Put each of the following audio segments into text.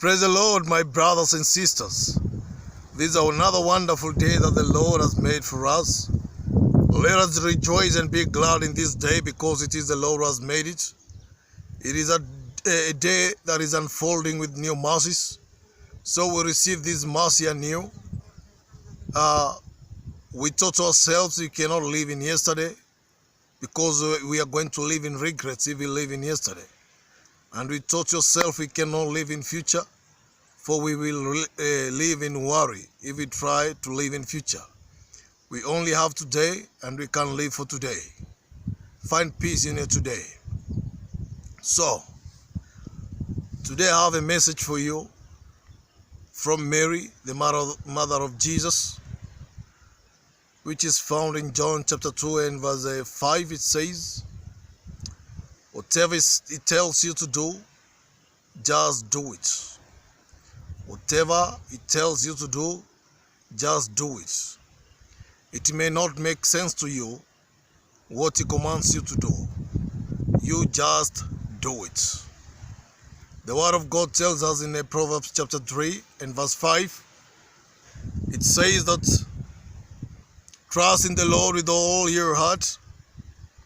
Praise the Lord, my brothers and sisters. This is another wonderful day that the Lord has made for us. Let us rejoice and be glad in this day because it is the Lord who has made it. It is a day that is unfolding with new mercies. So we receive this mercy anew. We taught ourselves we cannot live in yesterday because we are going to live in regrets if we live in yesterday. And we taught yourself we cannot live in future, for we will live in worry if we try to live in future. We only have today and we can live for today. Find peace in your today. So, today I have a message for you from Mary, the mother of Jesus, which is found in John chapter 2 and verse 5. It says, whatever it tells you to do, just do it. Whatever it tells you to do, just do it. It may not make sense to you what he commands you to do. You just do it. The word of God tells us in Proverbs chapter 3 and verse 5, it says that trust in the Lord with all your heart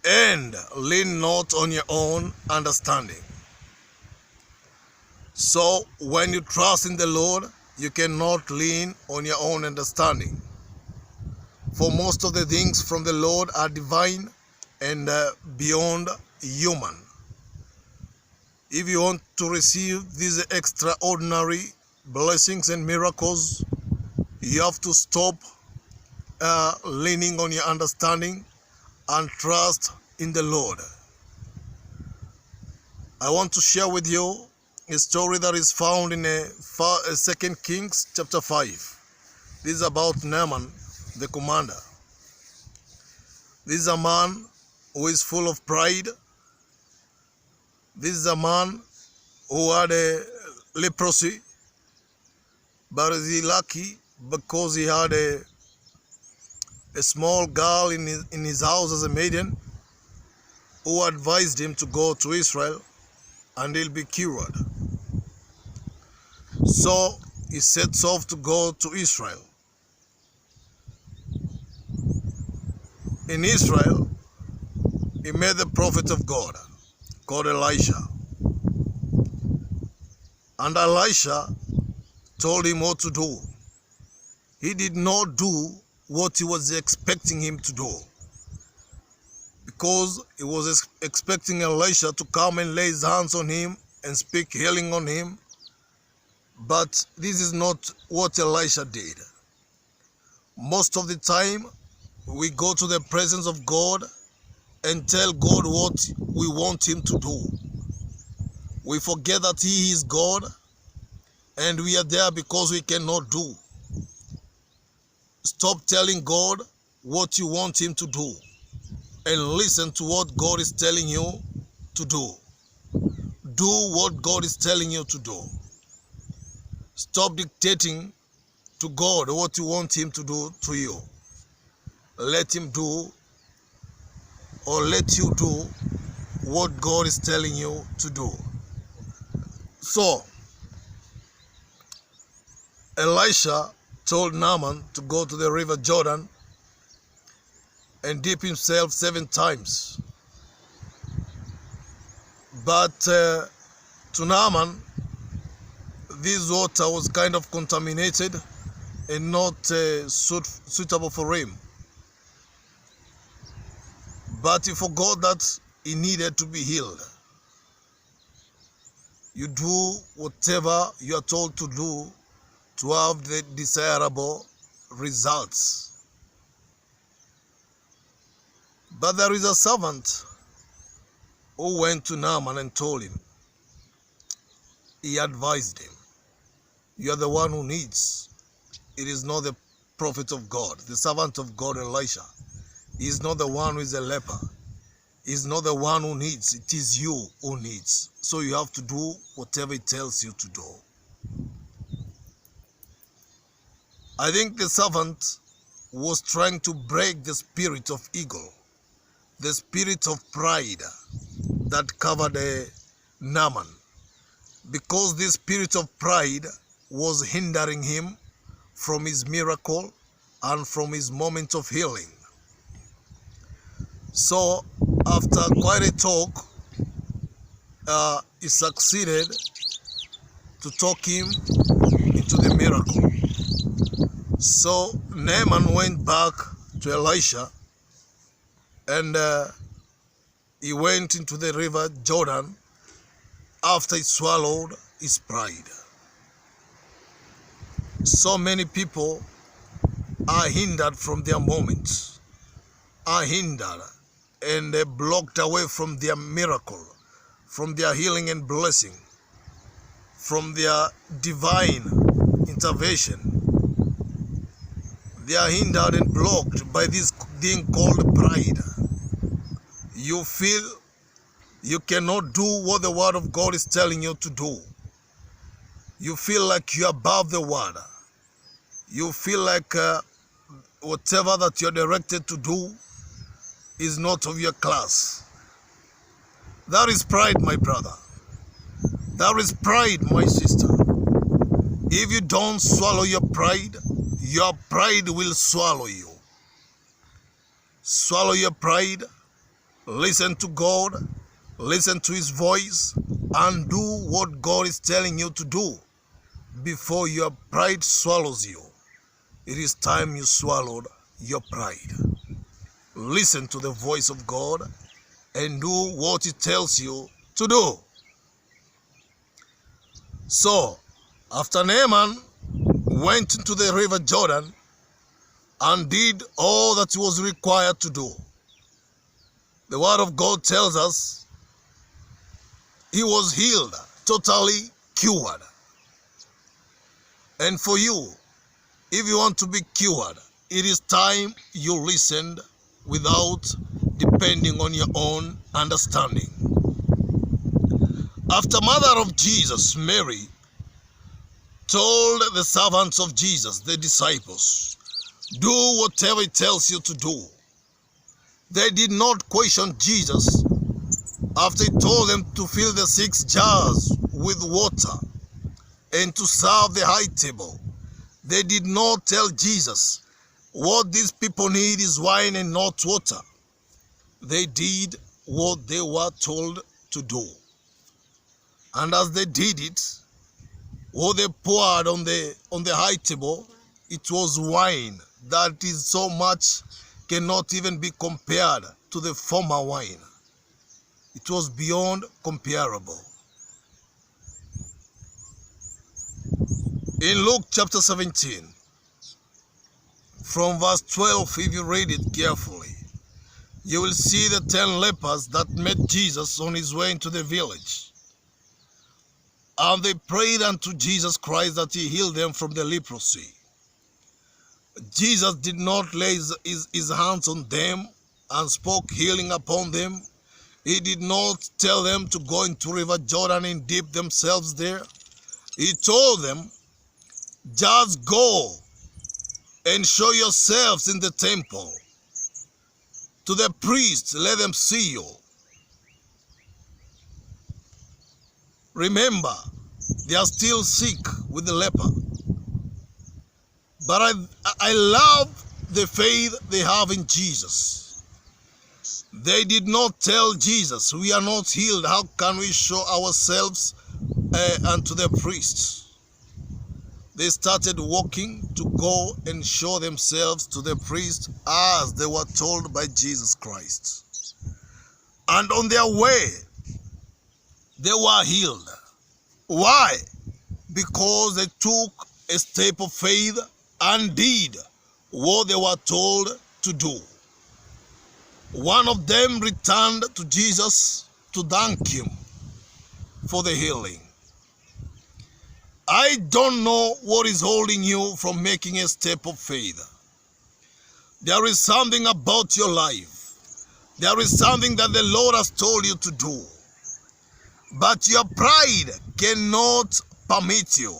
and lean not on your own understanding. So when you trust in the Lord, you cannot lean on your own understanding. For most of the things from the Lord are divine and beyond human. If you want to receive these extraordinary blessings and miracles, you have to stop leaning on your understanding and trust in the Lord. I want to share with you a story that is found in 2 Kings chapter 5. This is about Naaman, the commander. This is a man who is full of pride. This is a man who had a leprosy, but is he lucky because he had a small girl in his house as a maiden who advised him to go to Israel and he'll be cured. So he sets off to go to Israel. In Israel, he met the prophet of God called Elisha. And Elisha told him what to do. He did not do what he was expecting him to do, because he was expecting Elisha to come and lay his hands on him and speak healing on him. But this is not what Elisha did. Most of the time, we go to the presence of God and tell God what we want him to do. We forget that he is God and we are there because we cannot do. Stop telling God what you want him to do and listen to what God is telling you to do. Do what God is telling you to do. Stop dictating to God what you want him to do to you. Let him do, or let you do what God is telling you to do. So, Elisha told Naaman to go to the river Jordan and dip himself 7 times. But to Naaman, this water was kind of contaminated and not suitable for him. But he forgot that he needed to be healed. You do whatever you are told to do to have the desirable results. But there is a servant who went to Naaman and told him. He advised him, you are the one who needs. It is not the prophet of God, the servant of God, Elisha. He is not the one who is a leper. He is not the one who needs. It is you who needs. So you have to do whatever he tells you to do. I think the servant was trying to break the spirit of ego, the spirit of pride that covered Naaman. because this spirit of pride was hindering him from his miracle and from his moment of healing. So after quite a talk, he succeeded to talk him into the miracle. So Naaman went back to Elisha, and he went into the river Jordan after he swallowed his pride. So many people are hindered from their moments, are hindered and blocked away from their miracle, from their healing and blessing, from their divine intervention. They are hindered and blocked by this thing called pride. You feel you cannot do what the Word of God is telling you to do. You feel like you're above the Word. You feel like whatever that you're directed to do is not of your class. That is pride, my brother. That is pride, my sister. If you don't swallow your pride will swallow you. Swallow your pride, listen to God, listen to His voice, and do what God is telling you to do before your pride swallows you. It is time you swallowed your pride. Listen to the voice of God and do what He tells you to do. So, after Naaman went into the river Jordan and did all that he was required to do, the Word of God tells us he was healed, totally cured. And for you, if you want to be cured, it is time you listened without depending on your own understanding. After mother of Jesus, Mary, told the servants of Jesus, the disciples, do whatever He tells you to do. They did not question Jesus after He told them to fill the 6 jars with water and to serve the high table. They did not tell Jesus, what these people need is wine and not water. They did what they were told to do. And as they did it, what they poured on the high table, it was wine that is so much cannot even be compared to the former wine. It was beyond comparable. In Luke chapter 17, from verse 12, if you read it carefully, you will see the 10 lepers that met Jesus on His way into the village. And they prayed unto Jesus Christ that He healed them from the leprosy. Jesus did not lay his hands on them and spoke healing upon them. He did not tell them to go into River Jordan and dip themselves there. He told them, just go and show yourselves in the temple to the priests, let them see you. Remember, they are still sick with the leper. But I love the faith they have in Jesus. They did not tell Jesus, we are not healed, how can we show ourselves unto the priests? They started walking to go and show themselves to the priest as they were told by Jesus Christ. And on their way, they were healed. Why? Because they took a step of faith and did what they were told to do. One of them returned to Jesus to thank Him for the healing. I don't know what is holding you from making a step of faith. There is something about your life. There is something that the Lord has told you to do. But your pride cannot permit you,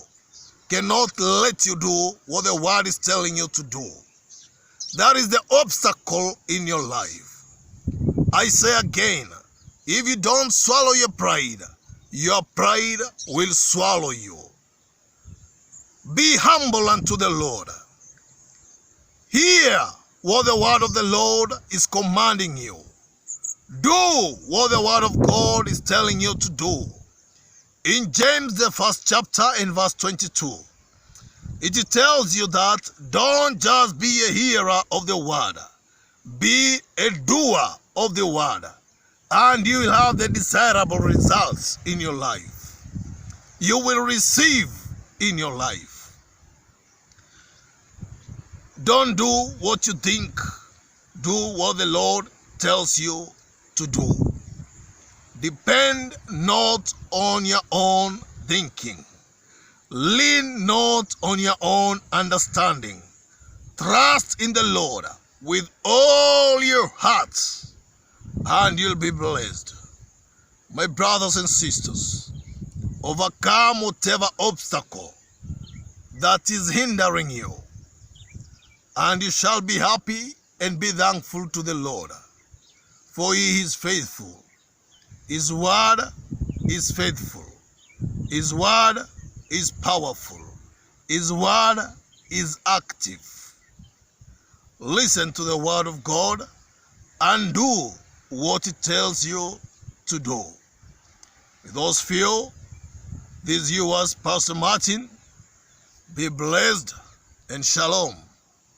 cannot let you do what the Word is telling you to do. That is the obstacle in your life. I say again, if you don't swallow your pride your pride will swallow you. Be humble unto the Lord. Hear what the word of the Lord is commanding you. Do what the word of God is telling you to do. In James, the 1st chapter and verse 22, it tells you that don't just be a hearer of the word, be a doer of the word, and you will have the desirable results in your life. You will receive in your life. Don't do what you think. Do what the Lord tells you to do. Depend not on your own thinking. Lean not on your own understanding. Trust in the Lord with all your heart, and you'll be blessed. My brothers and sisters, overcome whatever obstacle that is hindering you, and you shall be happy and be thankful to the Lord, for He is faithful. His word is faithful. His word is powerful. His word is active. Listen to the word of God and do what it tells you to do. With those few, this is yours, Pastor Martin. Be blessed and shalom.